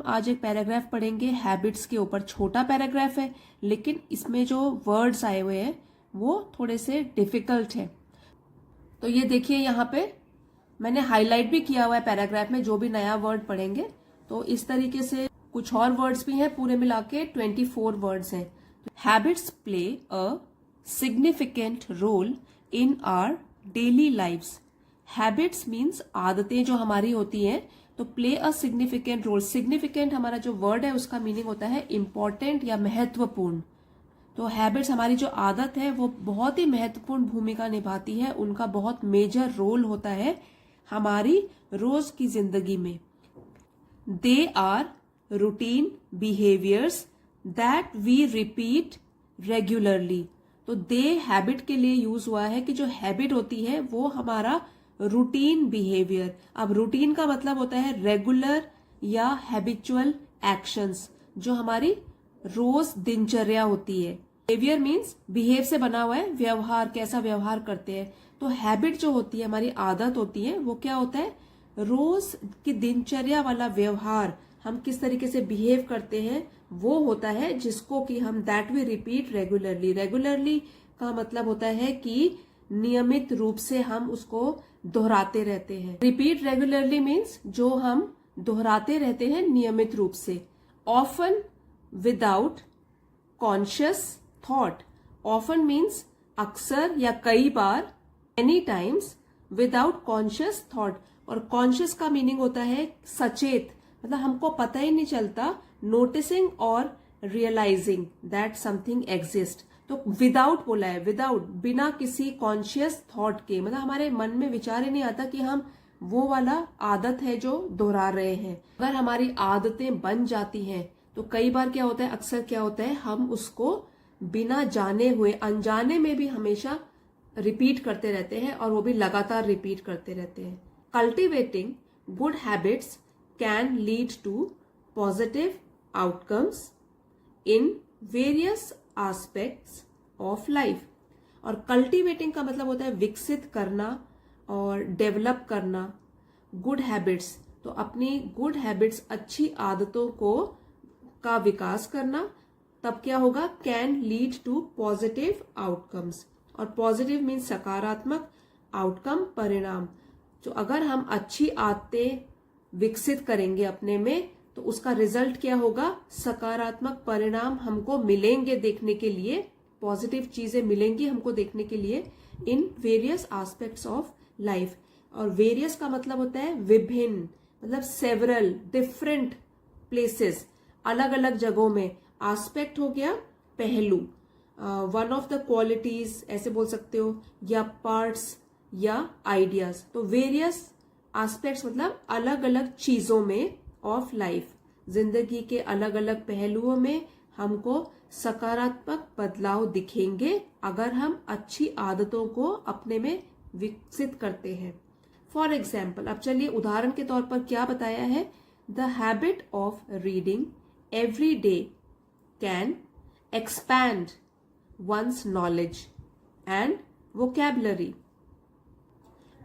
आज एक पैराग्राफ पढ़ेंगे हैबिट्स के ऊपर। छोटा पैराग्राफ है लेकिन इसमें जो वर्ड्स आए हुए हैं वो थोड़े से डिफिकल्ट है। तो ये देखिए यहाँ पे मैंने हाईलाइट भी किया हुआ है पैराग्राफ में, जो भी नया वर्ड पढ़ेंगे। तो इस तरीके से कुछ और वर्ड्स भी हैं, पूरे मिला के 24 वर्ड्स हैं। Habits play a significant role in our daily lives. Habits means आदतें जो हमारी होती हैं, तो play a significant role. Significant हमारा जो वर्ड है उसका मीनिंग होता है इंपॉर्टेंट या महत्वपूर्ण। तो हैबिट्स, हमारी जो आदत है वो बहुत ही महत्वपूर्ण भूमिका निभाती है, उनका बहुत मेजर रोल होता है हमारी रोज की जिंदगी में। They are routine behaviours that we repeat regularly. तो दे हैबिट के लिए यूज हुआ है कि जो हैबिट होती है वो हमारा रूटीन बिहेवियर। अब रूटीन का मतलब होता है रेगुलर या हैबिचुअल एक्शंस, जो हमारी रोज दिनचर्या होती है। बिहेवियर मीन्स बिहेव से बना हुआ है, व्यवहार, कैसा व्यवहार करते हैं। तो हैबिट जो होती है, हमारी आदत होती है, वो क्या होता है, रोज की दिनचर्या वाला व्यवहार, हम किस तरीके से बिहेव करते हैं वो होता है, जिसको कि हम that we repeat regularly. Regularly का मतलब होता है कि नियमित रूप से हम उसको दोहराते रहते हैं। रिपीट रेगुलरली मीन्स जो हम दोहराते रहते हैं नियमित रूप से। Often without conscious thought. Often means अक्सर या कई बार, any times, without conscious thought. और कॉन्शियस का मीनिंग होता है सचेत, मतलब हमको पता ही नहीं चलता, नोटिसिंग और रियलाइजिंग दैट समथिंग एग्जिस्ट। तो विदाउट बोला है, विदाउट, बिना किसी कॉन्शियस थॉट के, मतलब हमारे मन में विचार ही नहीं आता कि हम वो वाला आदत है जो दोहरा रहे हैं। अगर हमारी आदतें बन जाती हैं तो कई बार क्या होता है, अक्सर क्या होता है, हम उसको बिना जाने हुए, अनजाने में भी हमेशा रिपीट करते रहते हैं, और वो भी लगातार रिपीट करते रहते हैं। Cultivating good habits can lead to positive outcomes in various aspects of life. और कल्टिवेटिंग का मतलब होता है विकसित करना और डेवलप करना गुड हैबिट्स। तो अपनी गुड हैबिट्स, अच्छी आदतों को का विकास करना, तब क्या होगा, can lead to positive outcomes. और पॉजिटिव मीन्स सकारात्मक, आउटकम परिणाम। तो अगर हम अच्छी आदतें विकसित करेंगे अपने में, तो उसका रिजल्ट क्या होगा, सकारात्मक परिणाम हमको मिलेंगे देखने के लिए, पॉजिटिव चीजें मिलेंगी हमको देखने के लिए इन वेरियस एस्पेक्ट्स ऑफ लाइफ। और वेरियस का मतलब होता है विभिन्न, मतलब सेवरल, डिफरेंट प्लेसेस, अलग अलग जगहों में। एस्पेक्ट हो गया पहलू, वन ऑफ द क्वालिटीज ऐसे बोल सकते हो, या पार्ट्स या आइडियाज। तो वेरियस एस्पेक्ट्स मतलब अलग अलग चीजों में ऑफ लाइफ, जिंदगी के अलग अलग पहलुओं में हमको सकारात्मक बदलाव दिखेंगे अगर हम अच्छी आदतों को अपने में विकसित करते हैं। फॉर एग्जाम्पल, अब चलिए उदाहरण के तौर पर क्या बताया है, the habit of reading every day can expand one's knowledge and vocabulary.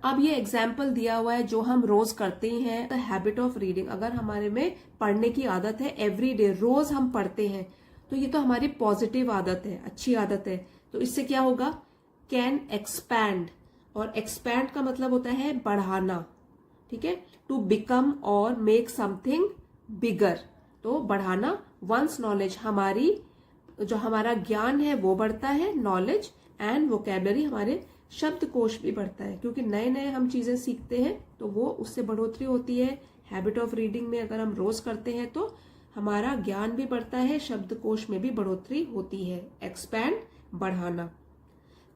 अब ये एग्जाम्पल दिया हुआ है जो हम रोज करते ही हैं। द हैबिट ऑफ रीडिंग, अगर हमारे में पढ़ने की आदत है, एवरी डे, रोज हम पढ़ते हैं, तो ये तो हमारी पॉजिटिव आदत है, अच्छी आदत है। तो इससे क्या होगा, कैन एक्सपैंड, और एक्सपैंड का मतलब होता है बढ़ाना, ठीक है, टू बिकम और मेक समथिंग बिगर। तो बढ़ाना, वंस नॉलेज, हमारी जो हमारा ज्ञान है वो बढ़ता है, नॉलेज, एंड वोकैबुलरी, हमारे शब्दकोश भी बढ़ता है, क्योंकि नए नए हम चीजें सीखते हैं तो वो उससे बढ़ोतरी होती है। हैबिट ऑफ रीडिंग में अगर हम रोज करते हैं तो हमारा ज्ञान भी बढ़ता है, शब्दकोश में भी बढ़ोतरी होती है। एक्सपैंड, बढ़ाना।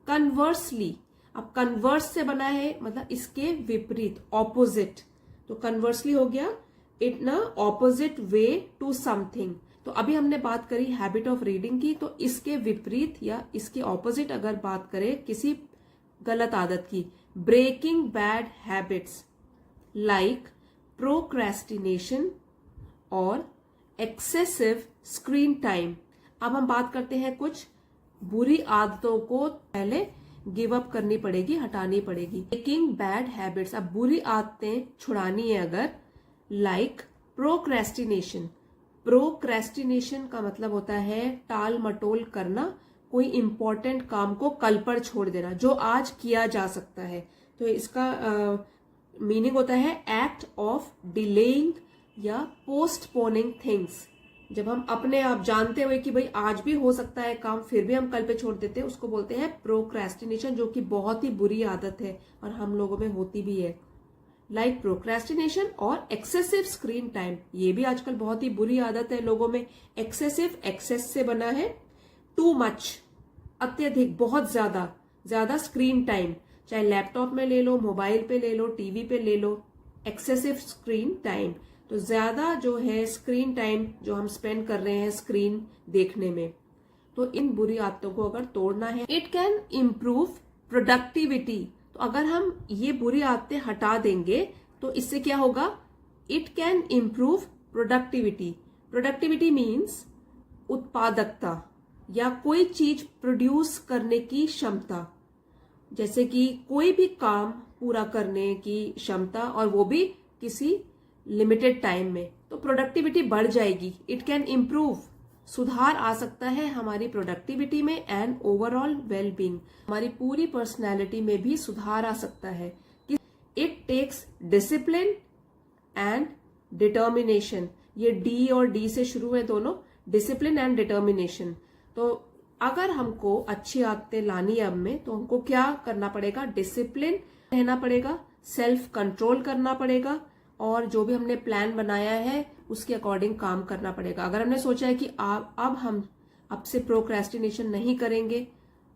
कन्वर्सली, अब कन्वर्स से बना है, मतलब इसके विपरीत, ऑपोजिट। तो कन्वर्सली हो गया इट न ऑपोजिट वे टू समथिंग। तो अभी हमने बात करी हैबिट ऑफ रीडिंग की, तो इसके विपरीत या इसके ऑपोजिट अगर बात करें किसी गलत आदत की, breaking bad habits like procrastination और एक्सेसिव स्क्रीन टाइम। अब हम बात करते हैं कुछ बुरी आदतों को पहले गिव अप करनी पड़ेगी, हटानी पड़ेगी। ब्रेकिंग बैड हैबिट्स, अब बुरी आदतें छुड़ानी है अगर, लाइक प्रोक्रेस्टिनेशन, प्रोक्रेस्टिनेशन का मतलब होता है टाल मटोल करना, कोई इंपॉर्टेंट काम को कल पर छोड़ देना जो आज किया जा सकता है। तो इसका मीनिंग होता है एक्ट ऑफ डिलेइंग या पोस्टपोनिंग थिंग्स। जब हम अपने आप जानते हुए कि भाई आज भी हो सकता है काम, फिर भी हम कल पे छोड़ देते हैं, उसको बोलते हैं प्रोक्रेस्टिनेशन, जो कि बहुत ही बुरी आदत है और हम लोगों में होती भी है। लाइक प्रोक्रेस्टिनेशन और एक्सेसिव स्क्रीन टाइम, ये भी आजकल बहुत ही बुरी आदत है लोगों में। एक्सेसिव एक्सेस से बना है, टू मच, अत्यधिक, बहुत ज्यादा स्क्रीन टाइम, चाहे लैपटॉप में ले लो, मोबाइल पे ले लो, टीवी पे ले लो, एक्सेसिव स्क्रीन टाइम। तो ज्यादा जो है स्क्रीन टाइम जो हम स्पेंड कर रहे हैं स्क्रीन देखने में, तो इन बुरी आदतों को अगर तोड़ना है, इट कैन इम्प्रूव प्रोडक्टिविटी। तो अगर हम ये बुरी आदतें हटा देंगे तो इससे क्या होगा, it can improve productivity. Productivity means उत्पादकता या कोई चीज प्रोड्यूस करने की क्षमता, जैसे कि कोई भी काम पूरा करने की क्षमता, और वो भी किसी लिमिटेड टाइम में, तो प्रोडक्टिविटी बढ़ जाएगी। इट कैन इम्प्रूव, सुधार आ सकता है हमारी प्रोडक्टिविटी में एंड ओवरऑल वेलबींग, हमारी पूरी पर्सनैलिटी में भी सुधार आ सकता है। It takes discipline and determination, ये डी और डी से शुरू है दोनों, डिसिप्लिन एंड डिटर्मिनेशन। तो अगर हमको अच्छी आदतें लानी है अब में, तो हमको क्या करना पड़ेगा, डिसिप्लिन रहना पड़ेगा, सेल्फ कंट्रोल करना पड़ेगा, और जो भी हमने प्लान बनाया है उसके अकॉर्डिंग काम करना पड़ेगा। अगर हमने सोचा है कि अब हम अब से प्रोक्रेस्टिनेशन नहीं करेंगे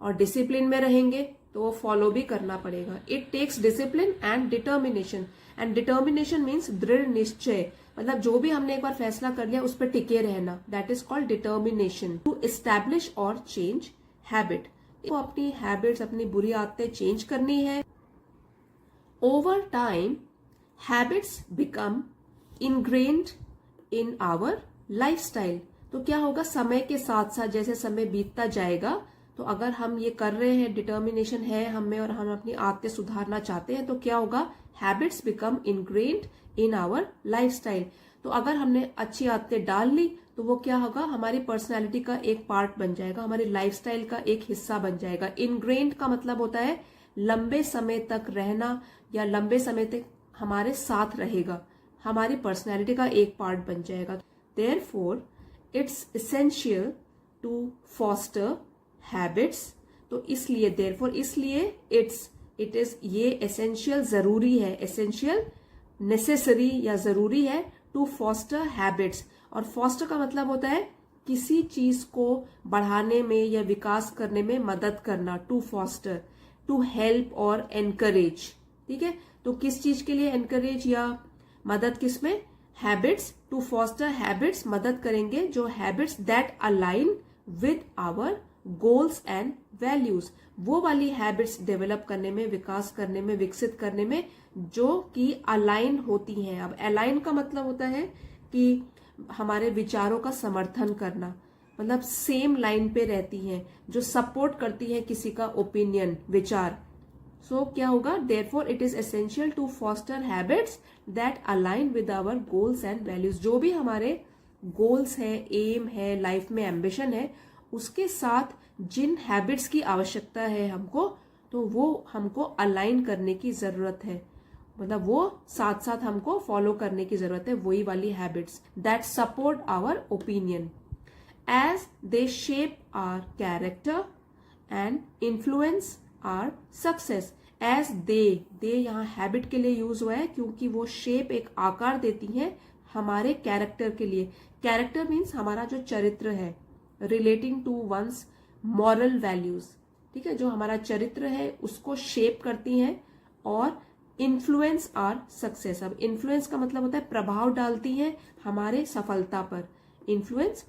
और डिसिप्लिन में रहेंगे, तो वो फॉलो भी करना पड़ेगा। It takes discipline and determination, and determination means दृढ़ निश्चय, मतलब जो भी हमने एक बार फैसला कर लिया उस पर टिके रहना, that is called determination. To establish और चेंज हैबिट, तो अपनी हैबिट्स, अपनी बुरी आदतें चेंज करनी है। Over time habits become ingrained in our lifestyle. तो क्या होगा, समय के साथ साथ जैसे समय बीतता जाएगा, तो अगर हम ये कर रहे हैं, डिटर्मिनेशन है हम में और हम अपनी आदतें सुधारना चाहते हैं, तो क्या होगा, habits become ingrained in our lifestyle. तो अगर हमने अच्छी आदतें डाल ली तो वो क्या होगा, हमारी पर्सनैलिटी का एक पार्ट बन जाएगा, हमारी लाइफस्टाइल का एक हिस्सा बन जाएगा। इनग्रेन्ड का मतलब होता है लंबे समय तक रहना या लंबे समय तक हमारे साथ रहेगा, हमारी पर्सनैलिटी का एक पार्ट बन जाएगा। Therefore it's essential to foster habits. तो इसलिए देयरफॉर, इसलिए इट इज, ये एसेंशियल जरूरी है, एसेंशियल नेसेसरी या जरूरी है, टू फॉस्टर हैबिट्स। और फॉस्टर का मतलब होता है किसी चीज को बढ़ाने में या विकास करने में मदद करना, टू फॉस्टर, टू हेल्प और एनकरेज। ठीक है, तो किस चीज के लिए एनकरेज या मदद, किसमें, हैबिट्स, टू फॉस्टर हैबिट्स, मदद करेंगे जो habits that align with our goals and values, वो वाली हैबिट्स डेवलप करने में, विकास करने में, विकसित करने में जो कि अलाइन होती हैं। अब अलाइन का मतलब होता है कि हमारे विचारों का समर्थन करना, मतलब सेम लाइन पे रहती हैं, जो सपोर्ट करती है किसी का ओपिनियन, विचार। सो क्या होगा, therefore it is essential to foster habits that align with our goals and values. जो भी हमारे गोल्स है, एम है, लाइफ में एम्बिशन है, उसके साथ जिन हैबिट्स की आवश्यकता है हमको, तो वो हमको अलाइन करने की जरूरत है, मतलब वो साथ साथ हमको फॉलो करने की जरूरत है, वही वाली habits that support our opinion as they shape our character and influence our success. As they यहाँ हैबिट के लिए यूज हुआ है क्योंकि वो शेप, एक आकार देती है हमारे कैरेक्टर के लिए। कैरेक्टर मीन्स हमारा जो चरित्र है, relating to one's moral values, ठीक है, जो हमारा चरित्र है उसको शेप करती हैं, और इन्फ्लुएंस आर सक्सेस। अब इन्फ्लुएंस का मतलब होता है प्रभाव डालती हैं हमारे सफलता पर, influence,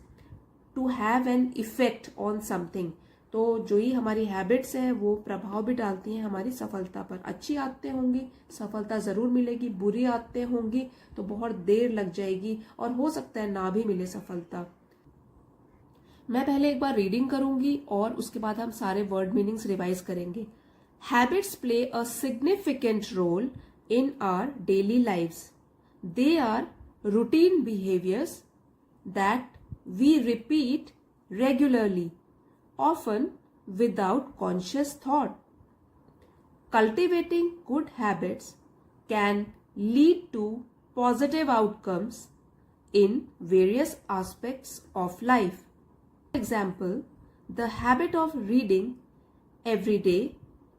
to have an effect on something. तो जो ही हमारी हैबिट्स हैं वो प्रभाव भी डालती हैं हमारी सफलता पर। अच्छी आदतें होंगी सफलता जरूर मिलेगी, बुरी आदतें होंगी तो बहुत देर लग जाएगी और हो सकता है ना भी मिले सफलता। मैं पहले एक बार रीडिंग करूंगी और उसके बाद हम सारे वर्ड मीनिंग्स रिवाइज करेंगे। Habits play a significant role in our daily lives. They are routine behaviors that we repeat regularly, often without conscious thought. Cultivating good habits can lead to positive outcomes in various aspects of life. For example, the habit of reading every day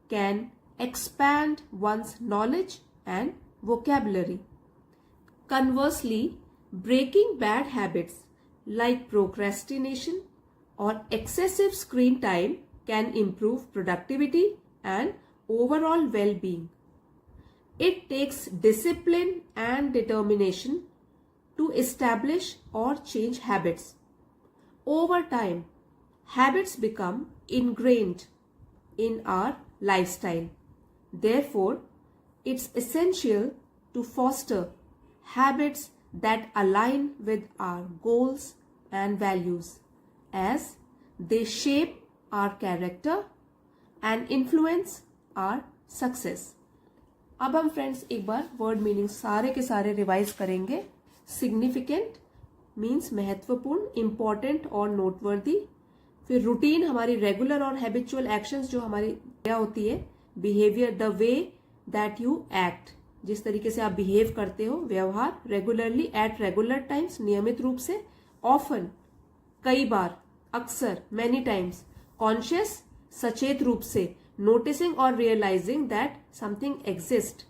can expand one's knowledge and vocabulary. Conversely, breaking bad habits like procrastination or excessive screen time can improve productivity and overall well-being. It takes discipline and determination to establish or change habits. Over time, habits become ingrained in our lifestyle. Therefore, it's essential to foster habits that align with our goals and values, as they shape our character and influence our success. अब हम friends एक बार word meaning सारे के सारे revise करेंगे. Significant means महत्वपूर्ण, important और noteworthy. फिर रूटीन हमारी रेगुलर और हैबिचुअल एक्शंस जो हमारी क्या होती है. Behaviour the way that you act, जिस तरीके से आप बिहेव करते हो, व्यवहार. रेगुलरली एट रेगुलर टाइम्स, नियमित रूप से. ऑफन कई बार, अक्सर मैनी टाइम्स. कॉन्शियस सचेत रूप से. नोटिसिंग और रियलाइजिंग दैट समथिंग एग्जिस्ट,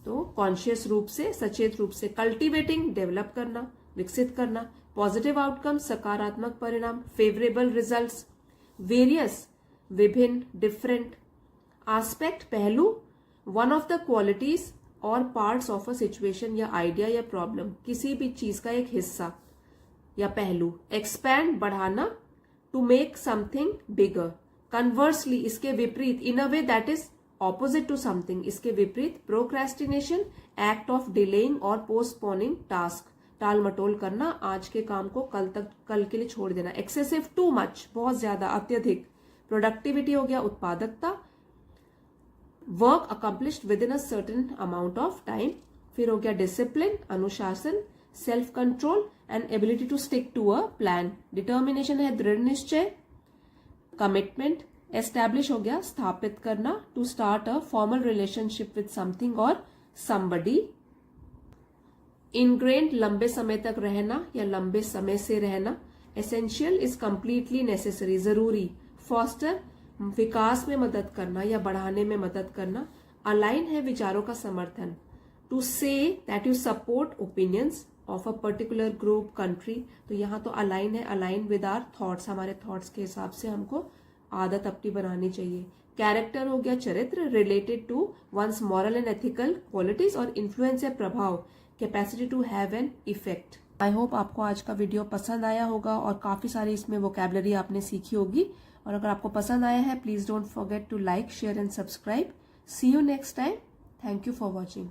तो कॉन्शियस रूप से, सचेत रूप से. कल्टिवेटिंग डेवलप करना, विकसित करना. पॉजिटिव आउटकम सकारात्मक परिणाम. Favourable results. वेरियस विभिन्न, डिफरेंट. आस्पेक्ट पहलू. वन ऑफ द क्वालिटीज और पार्ट्स ऑफ अ सिचुएशन या आइडिया या प्रॉब्लम, किसी भी चीज का एक हिस्सा या पहलू. एक्सपैंड बढ़ाना, to make something bigger. Conversely इसके विपरीत, in a way that is opposite to something, इसके विपरीत. प्रोक्रेस्टिनेशन एक्ट ऑफ डिलेइंग और पोस्टपोनिंग टास्क, टाल मटोल करना, आज के काम को कल के लिए छोड़ देना. एक्सेसिव टू मच, बहुत ज्यादा, अत्यधिक. प्रोडक्टिविटी हो गया उत्पादकता. Work accomplished within a certain amount of time. फिर हो गया डिसिप्लिन, अनुशासन. Self control and ability to stick to a plan. Determination है दृढ़ निश्चय. कमिटमेंट एस्टैब्लिश हो गया स्थापित करना, to start a formal relationship with something और समबडी. इनग्रेन्ड लंबे समय तक रहना या लंबे समय से रहना. एसेंशियल इज कंप्लीटली नेसेसरी, जरूरी. फॉस्टर विकास में मदद करना या बढ़ाने में मदद करना. अलाइन है विचारों का समर्थन. To say that you support opinions of a particular group, country. तो यहाँ तो अलाइन है, अलाइन विद आर थॉट्स, हमारे थॉट्स के हिसाब से हमको आदत अपनी बनानी चाहिए. कैरेक्टर हो गया चरित्र, related to one's moral and ethical qualities. और इन्फ्लुएंस है प्रभाव, capacity to have an effect. I hope आपको आज का वीडियो पसंद आया होगा और काफी सारी इसमें वोकैबुलरी आपने सीखी होगी. और अगर आपको पसंद आया है, please don't forget to like, share and subscribe. See you next time. Thank you for watching.